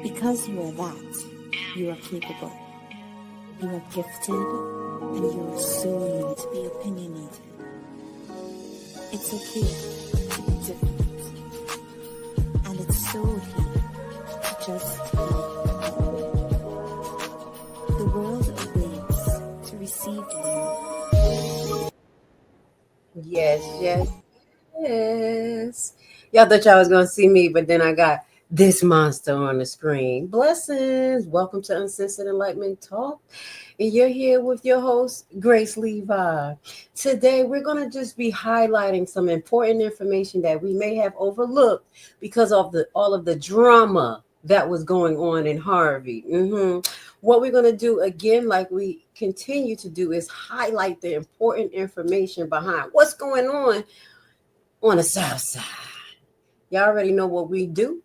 Because you are that, you are capable, you are gifted, and you are soon to be opinionated. It's okay to be different, and it's so okay to just be. The world awaits to receive you. Yes. Y'all thought y'all was gonna see me, but then I got this monster on the screen. Blessings. Welcome to Uncensored Enlightenment Talk. And you're here with your host, Grace Levi. Today, we're going to just be highlighting some important information that we may have overlooked because of all of the drama that was going on in Harvey. What we're going to do again, like we continue to do, is highlight the important information behind what's going on the South Side. Y'all already know what we do.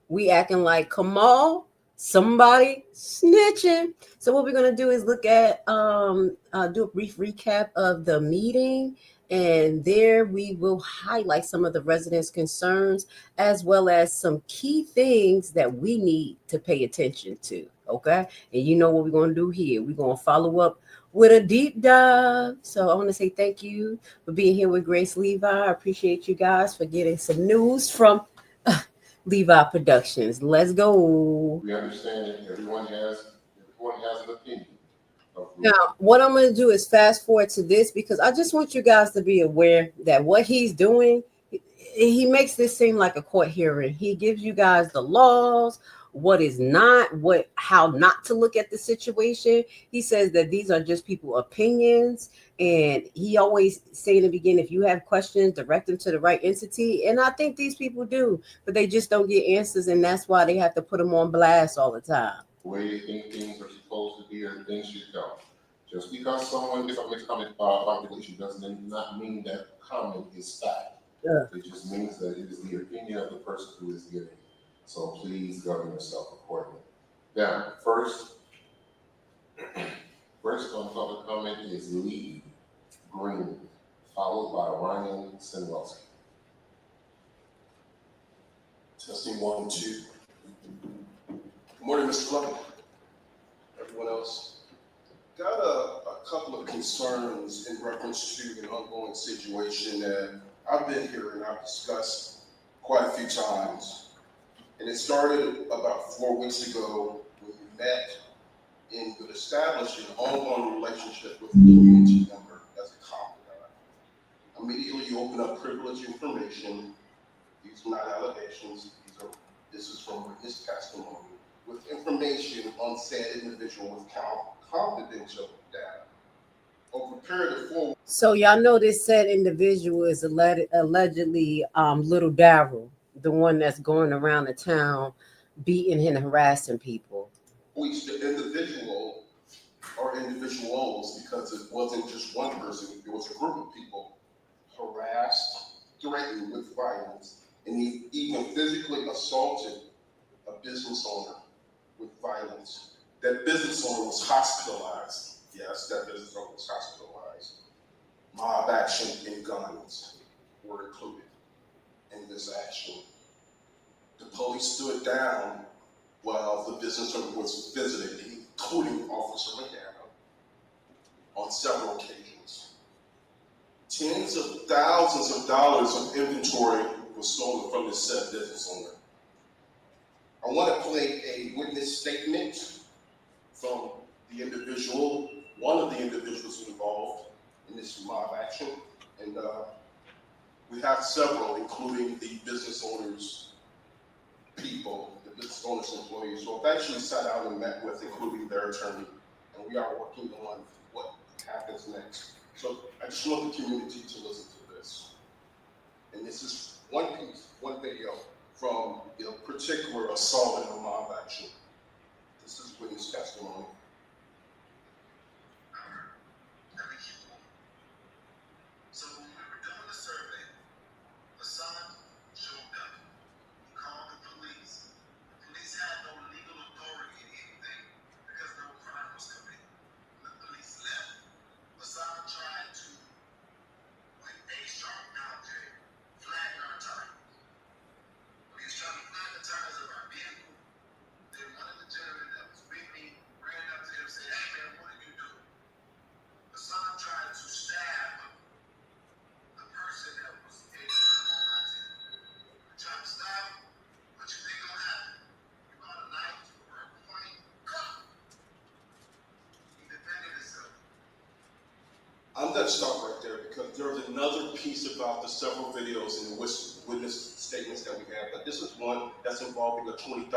We acting like Kamal, somebody snitching. So what we're gonna do is look at do a brief recap of the meeting, and there we will highlight some of the residents' concerns as well as some key things that we need to pay attention to. Okay, and you know what we're gonna do here. We're gonna follow up with a deep dive. So I want to say thank you for being here with Grace Levi. I appreciate you guys for getting some news from Levi Productions. Let's go. We understand that everyone has an opinion. Now, what I'm going to do is fast forward to this because I just want you guys to be aware that what he's doing, he makes this seem like a court hearing. He gives you guys the laws, what is not, how not to look at the situation. He says that these are just people's opinions, and he always say in the beginning, if you have questions, direct them to the right entity. And I think these people do, but they just don't get answers, and that's why they have to put them on blast all the time. The way they think things are supposed to be or things should go. Just because someone makes a comment does not mean that comment is fact. Yeah. It just means that it is the opinion of the person who is giving it. So please govern yourself accordingly. Now, first on public comment is Lee Green, followed by Ryan Sinwelski. Testing 1, 2. Good morning, Mr. Fleming. Everyone else. Got a couple of concerns in reference to an ongoing situation that I've been here and I've discussed quite a few times. And it started about 4 weeks ago when we met and would establish an ongoing relationship with a community member as a confidant. Immediately you open up privileged information. These are not allegations. This is from witness testimony with information on said individual with confidential data. Over a period of 4 weeks. So y'all know this said individual is allegedly Little Darryl, the one that's going around the town beating and harassing people. Which the individual or individuals, because it wasn't just one person, it was a group of people harassed, threatened with violence, and he even physically assaulted a business owner with violence. That business owner was hospitalized. Yes, that business owner was hospitalized. Mob action and guns were included in this action. The police stood down while the business owner was visited, including Officer McDaniel, on several occasions. Tens of thousands of dollars of inventory was stolen from this said business owner. I want to play a witness statement from the individual, one of the individuals involved in this mob action, and we have several, including the business owners' people, the business owners' employees, who I've actually sat down and met with, including their attorney, and we are working on what happens next. So I just want the community to listen to this. And this is one piece, one video from the particular assault and mob action. This is witness testimony. So when we were doing the survey, the son showed up. He called the police. The police had no legal authority in anything because no crime was committed. When the police left, the son tried to, with a sharp object, flatten our tires. When he was trying to flatten the tires of our vehicle, there gonna stop right there because there's another piece about the several videos and witness statements that we have. But this is one that's involving a $20,000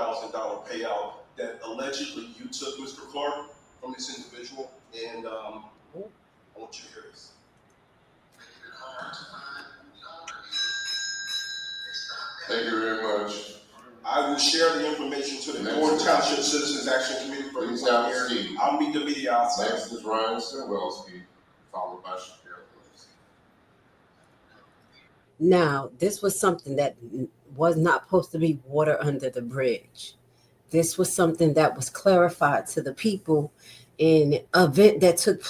payout that allegedly you took, Mr. Clark, from this individual. And I want you to hear this. Thank you very much. I will share the information to the Gordon Township Citizens Action Committee for Please the have a here. seat. I'll meet the media outside. Next is Ryan Sirwelski, followed by Shapiro. Now, this was something that was not supposed to be water under the bridge. This was something that was clarified to the people in an event that took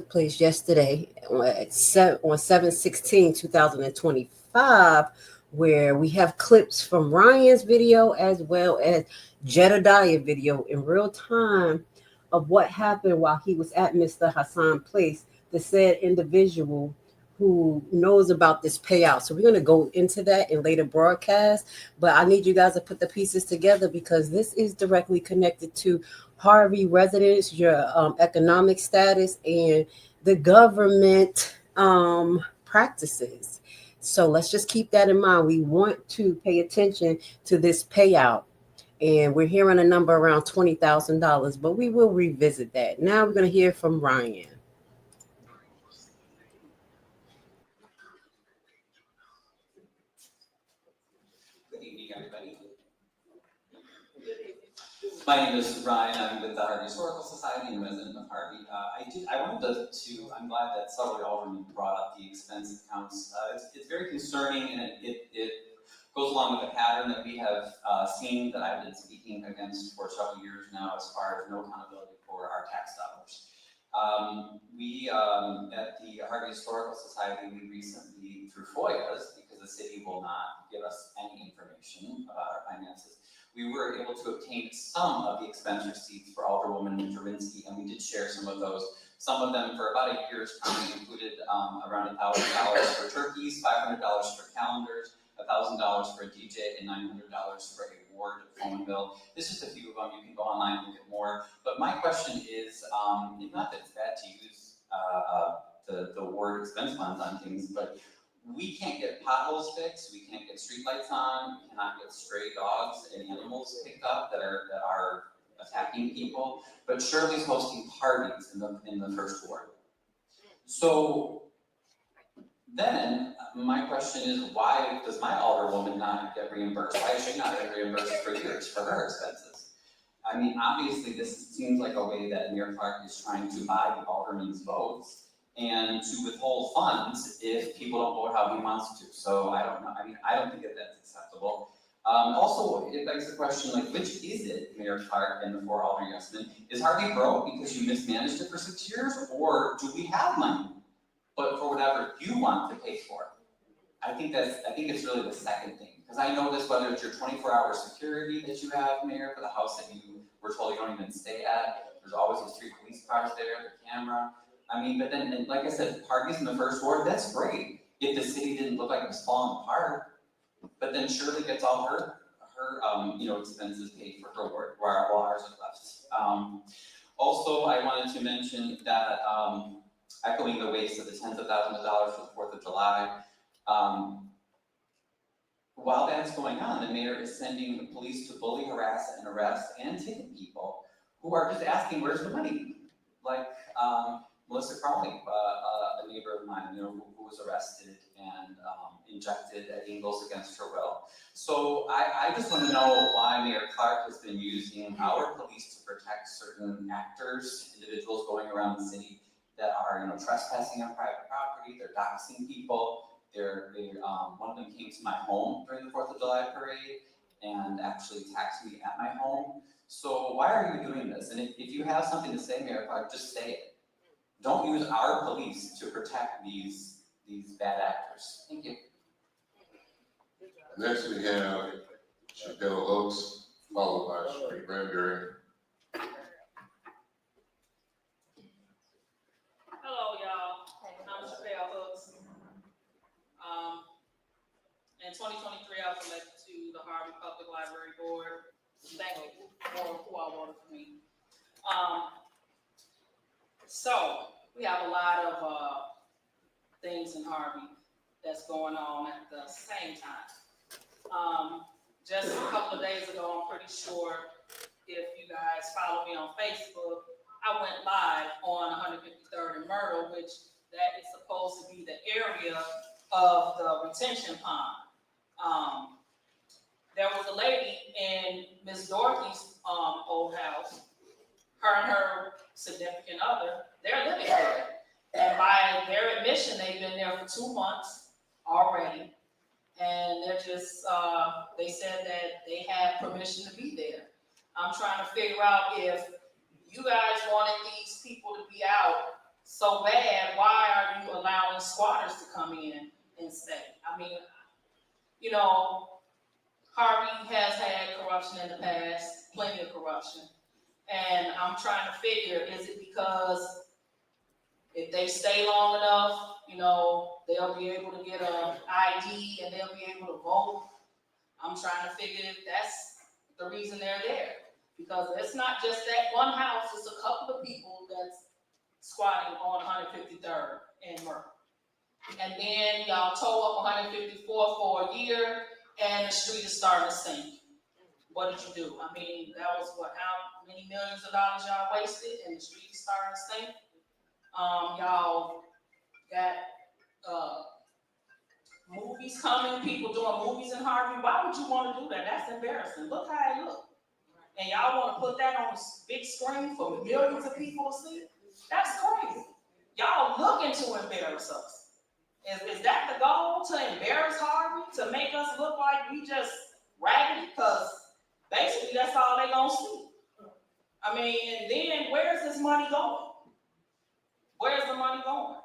place yesterday on 7/16/2025, where we have clips from Ryan's video as well as Jedediah video in real time of what happened while he was at Mr. Hassan Place, the said individual who knows about this payout. So we're going to go into that in later broadcast, but I need you guys to put the pieces together because this is directly connected to Harvey residents, your economic status, and the government practices. So let's just keep that in mind. We want to pay attention to this payout. And we're hearing a number around $20,000, but we will revisit that. Now we're going to hear from Ryan. Good evening, everybody. My name is Ryan. I'm with the Harvey Historical Society and resident of Harvey. I'm glad that several aldermen brought up the expense accounts. It's very concerning, and it goes along with a pattern that we have seen that I've been speaking against for several years now, as far as no accountability for our tax dollars. We at the Harvey Historical Society, we recently, through FOIAs, because the city will not give us any information about our finances, we were able to obtain some of the expense receipts for Alderwoman Dravinsky, and we did share some of those. Some of them for about a year's time included around $1,000 for turkeys, $500 for calendars, $1,000 for a DJ, and $900 for a ward phone bill. This is just a few of them. You can go online and look at more. But my question is, not that it's bad to use the word expense funds on things, but we can't get potholes fixed, we can't get street lights on, we cannot get stray dogs and animals picked up that are attacking people. But Shirley's hosting parties in the first ward. So then my question is, why does my alderwoman not get reimbursed? Why is she not getting reimbursed for years for her expenses? I mean, obviously this seems like a way that Mayor Clark is trying to buy the alderman's votes and to withhold funds if people don't vote how he wants to. So I don't know. I mean, I don't think that that's acceptable. Also, it begs the question, like, which is it, Mayor Clark and the 4 alder yes-men? Is Harvey broke because you mismanaged it for 6 years, or do we have money, but for whatever you want to pay for it? I think it's really the second thing, because I notice whether it's your 24-hour security that you have, Mayor, for the house that you were told you don't even stay at. There's always those 3 police cars there, the camera. I mean, but then, and like I said, parties in the first ward, that's great if the city didn't look like it was falling apart. But then Shirley gets all her expenses paid for her ward, while ours is left. Also, I wanted to mention that echoing the waste of the tens of thousands of dollars for the 4th of July. While that's going on, the mayor is sending the police to bully, harass, and arrest and ticket people who are just asking, where's the money? Like Melissa Crowley, a neighbor of mine, who was arrested and injected at Ingalls against her will. So I just want to know why Mayor Clark has been using our police to protect certain actors, individuals going around the city that are, trespassing on private property. They're doxing people. One of them came to my home during the 4th of July parade and actually attacked me at my home. So why are you doing this? And if you have something to say, Mayor Clark, just say it. Don't use our police to protect these bad actors. Thank you. Next we have Shapiro Oaks, followed by Sheree Granberry. Hello, y'all. I'm Shapiro Oaks. In 2023, I was elected to the Harvey Public Library Board. Thank you for who I voted for me. So we have a lot of things in Harvey that's going on at the same time. Just a couple of days ago, I'm pretty sure if you guys follow me on Facebook, I went live on 153rd and Myrtle, which that is supposed to be the area of the retention pond. There was a lady in Miss Dorothy's old house. Her and her significant other, they're living there. And by their admission, they've been there for 2 months already. And they're just, they said that they had permission to be there. I'm trying to figure out if you guys wanted these people to be out so bad, why are you allowing squatters to come in and stay? I mean, you know, Harvey has had corruption in the past, plenty of corruption. And I'm trying to figure, is it because if they stay long enough, you know, they'll be able to get an ID and they'll be able to vote? I'm trying to figure if that's the reason they're there. Because it's not just that one house, it's a couple of people that's squatting on 153rd and Myrtle. And then y'all tore up 154th for a year and the street is starting to sink. What did you do? I mean, that was what, how many millions of dollars y'all wasted and the street is starting to sink? Y'all got movies coming, people doing movies in Harvey. Why would you want to do that? That's embarrassing. Look how it looks. And y'all want to put that on a big screen for millions of people to see? That's crazy. Y'all looking to embarrass us. Is that the goal, to embarrass Harvey, to make us look like we just raggedy? Because basically that's all they gonna see. I mean, and then where's this money going? Where's the money going?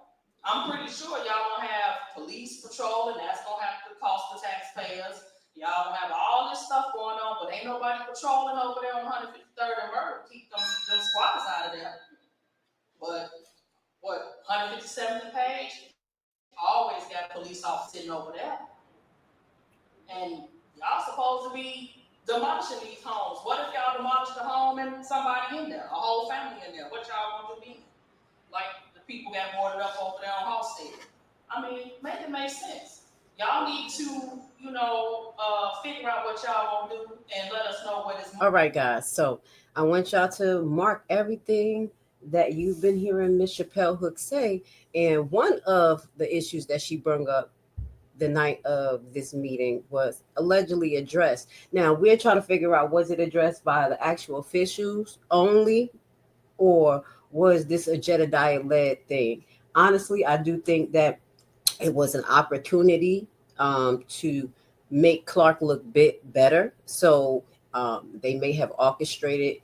I'm pretty sure y'all don't have police patrol, and that's gonna have to cost the taxpayers. Y'all don't have all this stuff going on, but ain't nobody patrolling over there on 153rd and Myrtle to keep them squatters out of there. But what, 157th and Page? Always got police officers sitting over there. And y'all supposed to be demolishing these homes. What if y'all demolish the home and somebody in there, a whole family in there? What y'all want to be? Like the people got boarded up over there on Halstead. I mean, make it make sense. Y'all need to, you know, figure out what y'all want to do and let us know what is. All right, guys. So I want y'all to mark everything that you've been hearing Ms. Chappelle Hook say. And one of the issues that she brought up the night of this meeting was allegedly addressed. Now, we're trying to figure out, was it addressed by the actual officials only, or was this a Jedediah-led thing? Honestly, I do think that it was an opportunity to make Clark look bit better. So they may have orchestrated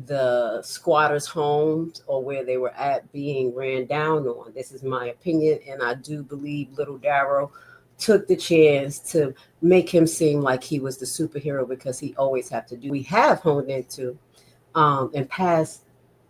the squatters' homes or where they were at being ran down on. This is my opinion, and I do believe Little Darrow took the chance to make him seem like he was the superhero, because he always have to do. We have honed into in past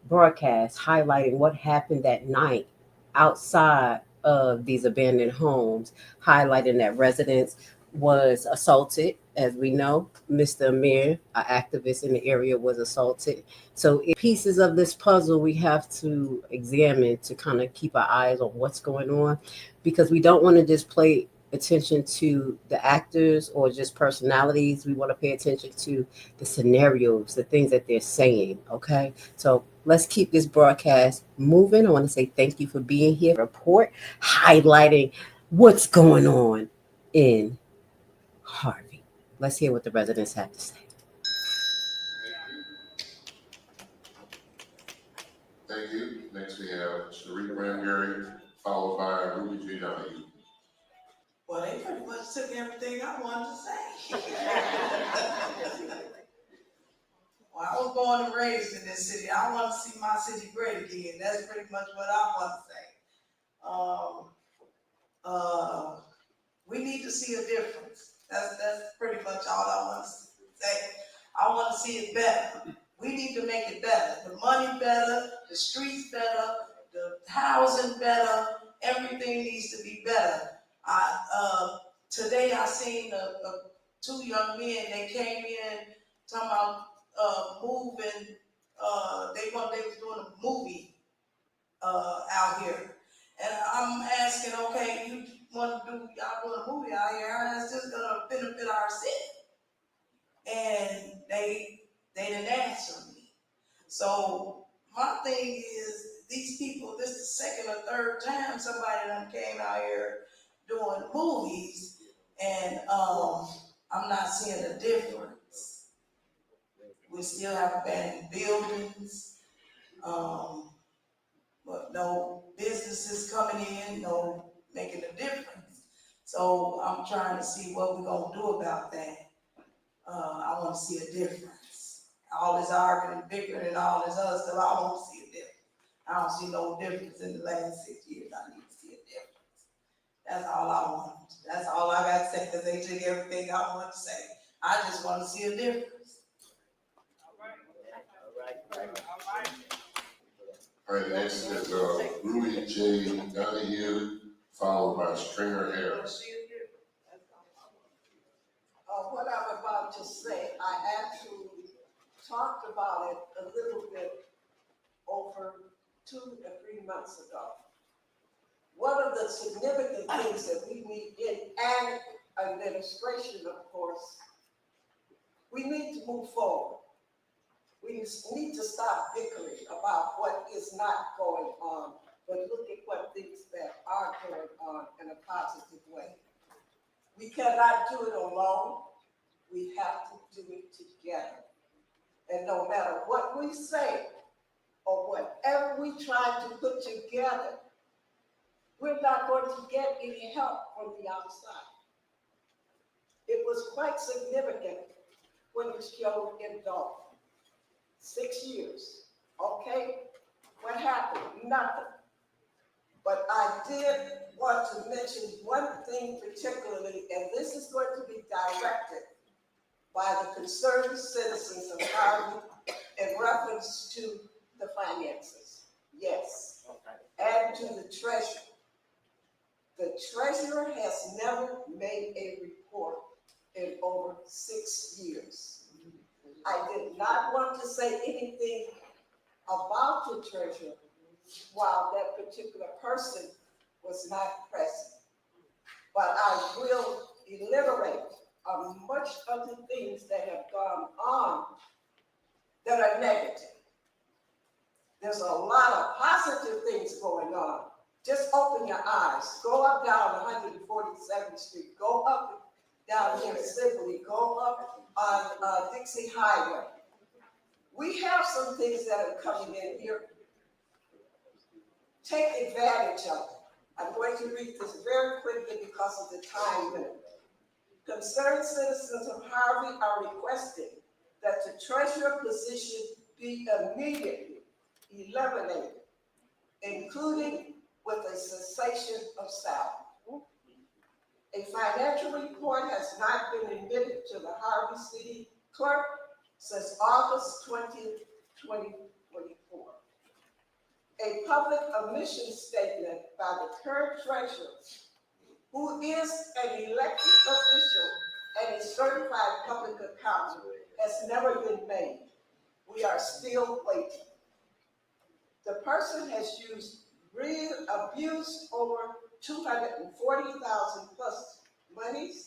broadcasts highlighting what happened that night outside of these abandoned homes, highlighting that residents was assaulted. As we know, Mr. Amir, an activist in the area, was assaulted. So pieces of this puzzle we have to examine to kind of keep our eyes on what's going on, because we don't want to just play attention to the actors or just personalities. We want to pay attention to the scenarios, the things that they're saying. Okay, so let's keep this broadcast moving. I want to say thank you for being here. Report highlighting what's going on in Harvey. Let's hear what the residents have to say. Thank you. Next we have Cherie Granberry, followed by Ruby G.W. Well, they pretty much took everything I wanted to say. Well, I was born and raised in this city. I want to see my city great again. That's pretty much what I want to say. We need to see a difference. That's pretty much all I want to say. I want to see it better. We need to make it better. The money better, the streets better, the housing better. Everything needs to be better. Today I seen two young men. They came in talking about moving. They was doing a movie out here. And I'm asking, okay, you want to do, y'all doing a movie out here, how is this gonna benefit our city? And they didn't answer me. So my thing is, these people, this is the second or third time somebody done came out here doing movies, and I'm not seeing a difference. We still have abandoned buildings, but no businesses coming in, no making a difference. So I'm trying to see what we're gonna do about that. I wanna see a difference. All this arguing and bickering and all this other stuff, I won't see a difference. I don't see no difference in the last 6 years. I need to see a difference. That's all I want. That's all I got to say, because they took everything I want to say. I just want to see a difference. All right, next is Rudy J. Donahue, followed by Stringer Harris. What I'm about to say, I actually talked about it a little bit over 2 or 3 months ago. One of the significant things that we need in an administration, of course, we need to move forward. We need to stop bickering about what is not going on, but look at what things that are going on in a positive way. We cannot do it alone. We have to do it together. And no matter what we say or whatever we try to put together, we're not going to get any help from the outside. It was quite significant when it showed in Dalton. 6 years, okay? What happened? Nothing. But I did want to mention one thing particularly, and this is going to be directed by the concerned citizens of Harvey in reference to the finances. Yes. And to the treasurer. The treasurer has never made a report in over 6 years. I did not want to say anything about the treasurer while that particular person was not present. But I will elaborate on much of the things that have gone on that are negative. There's a lot of positive things going on. Just open your eyes. Go up down 147th Street. Go up down here in Sibley. Go up on Dixie Highway. We have some things that are coming in here. Take advantage of it. I'm going to read this very quickly because of the time limit. Concerned citizens of Harvey are requesting that the treasurer position be immediately eliminated, including with a cessation of salary. A financial report has not been admitted to the Harvey City Clerk since August 20th, 2024. A public omission statement by the current treasurer, who is an elected official and a certified public accountant, has never been made. We are still waiting. The person has abused over 240,000 plus monies,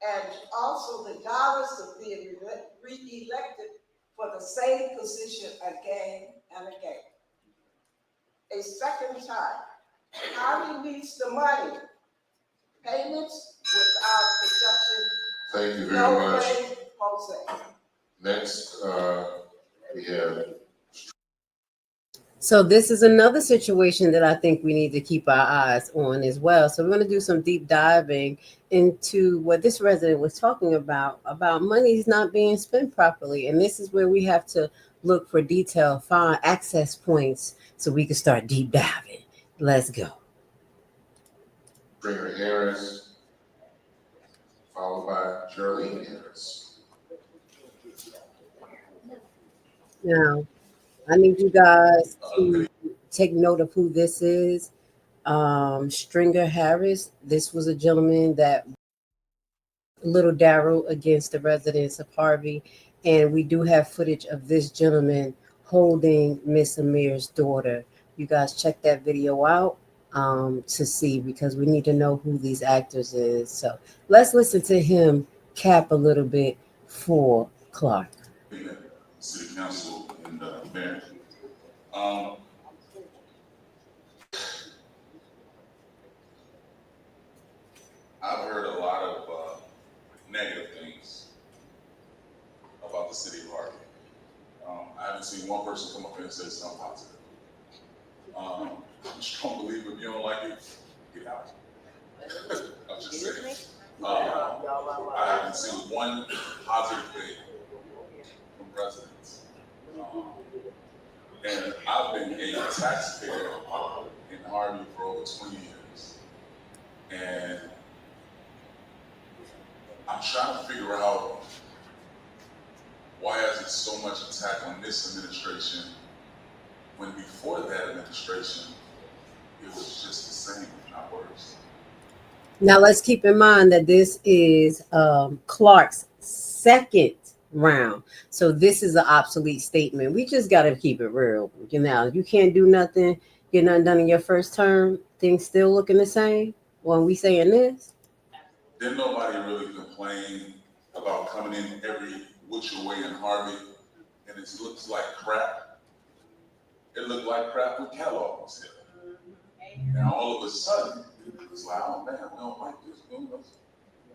and also the dollars of being re-elected for the same position again and again. A second time, Harvey needs the money. Payments without deduction. Thank you very much. Way, Jose. Next, we have. So this is another situation that I think we need to keep our eyes on as well. So we're going to do some deep diving into what this resident was talking about monies not being spent properly. And this is where we have to look for detail, find access points so we can start deep diving. Let's go. Stringer Harris, followed by Geraldine Harris. Now, I need you guys to take note of who this is. Stringer Harris. This was a gentleman that Little Darrow against the residents of Harvey. And we do have footage of this gentleman holding Miss Amir's daughter you guys check that video out to see, because we need to know who these actors is. So let's listen to him cap a little bit for Clark. City Council and Mayor. I've heard a lot of negative things about the city of Harvey. I haven't seen one person come up here and say something positive. I'm a strong believer, if you don't like it, get out. I'm just saying. I haven't seen one positive thing from residents. And I've been a taxpayer in Harvey for over 20 years. And I'm trying to figure out, why is it so much attack on this administration when before that administration, it was just the same, not worse. Now let's keep in mind that this is Clark's second round. So this is an obsolete statement. We just got to keep it real. You know, you can't do nothing, get nothing done in your first term, things still looking the same when we saying this. Didn't nobody really complain about coming in every which way in Harvey, and it looks like crap. It looked like crap when Kellogg was here. And all of a sudden, it's like, oh man, we don't like this.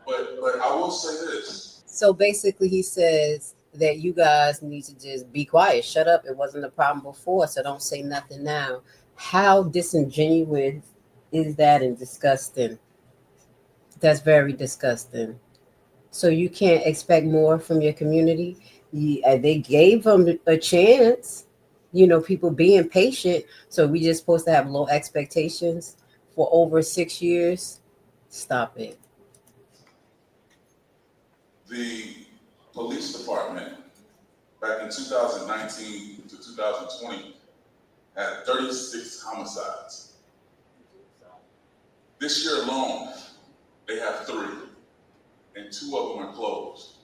But I will say this. So basically he says that you guys need to just be quiet, shut up. It wasn't a problem before, so don't say nothing now. How disingenuous is that and disgusting? That's very disgusting. So you can't expect more from your community. They gave them a chance, you know, people being patient. So we just supposed to have low expectations for over 6 years? Stop it. The police department back in 2019 to 2020 had 36 homicides. This year alone, they have 3, and 2 of them are closed.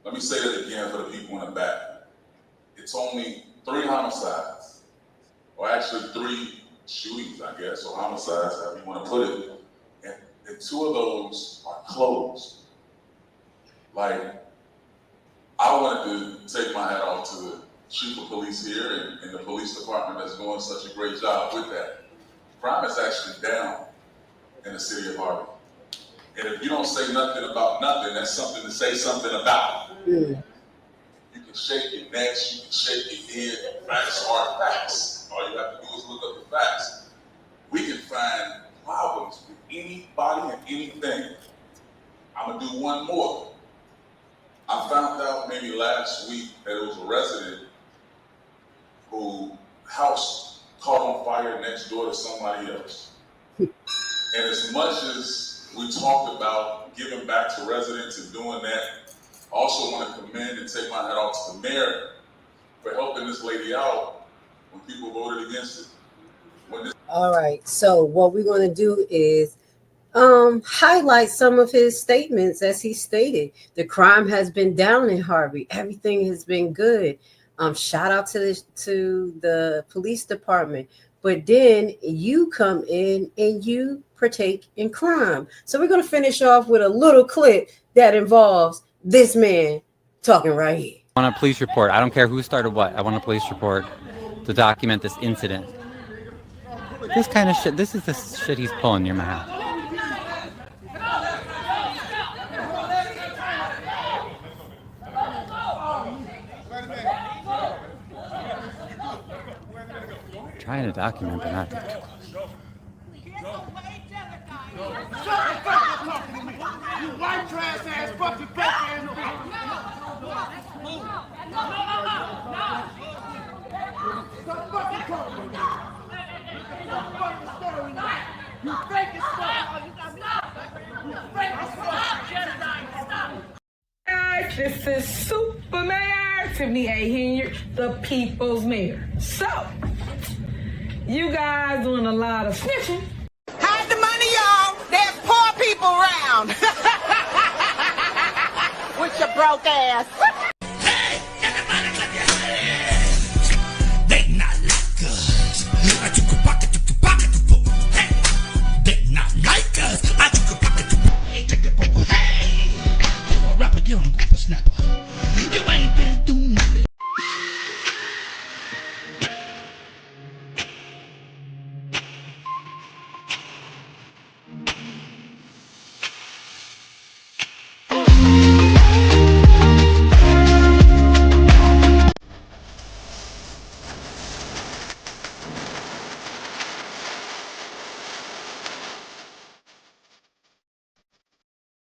Let me say that again for the people in the back. It's only 3 homicides, or actually 3 shootings, I guess, or homicides, however you want to put it, and 2 of those are closed. Like, I wanted to take my hat off to the chief of police here and the police department that's doing such a great job with that. Crime is actually down in the city of Harvey. And if you don't say nothing about nothing, that's something to say something about. You can shake your neck, you can shake your head. Facts are facts. All you have to do is look up the facts. We can find problems with anybody and anything. I'm gonna do one more. I found out maybe last week that it was a resident whose house caught on fire next door to somebody else. And as much as we talked about giving back to residents and doing that, I also want to commend and take my hat off to the mayor for helping this lady out when people voted against it. All right, so what we're going to do is highlight some of his statements. As he stated, the crime has been down in Harvey. Everything has been good. Shout out to the police department. But then you come in and you partake in crime. So we're going to finish off with a little clip that involves this man talking right here. I want a police report. I don't care who started what. I want a police report to document this incident. This kind of shit, this is the shit he's pulling near my house. Trying to document, but not that close. You white trash ass fucking fake ass bitch. Stop fucking calling me. Stop fucking story now. You fake as fuck. You fake as fuck. Stop. Guys, this is Super Mayor Tiffany Henyard, the people's mayor. So, you guys doing a lot of snitching. Hide the money, y'all. There's poor people around. With your broke ass. Hey, everybody clap your hands. They not like us. I took a pocket, hey, did not like us. I took a pocket, hey, take it for, hey, rapper, you don't go for snapper.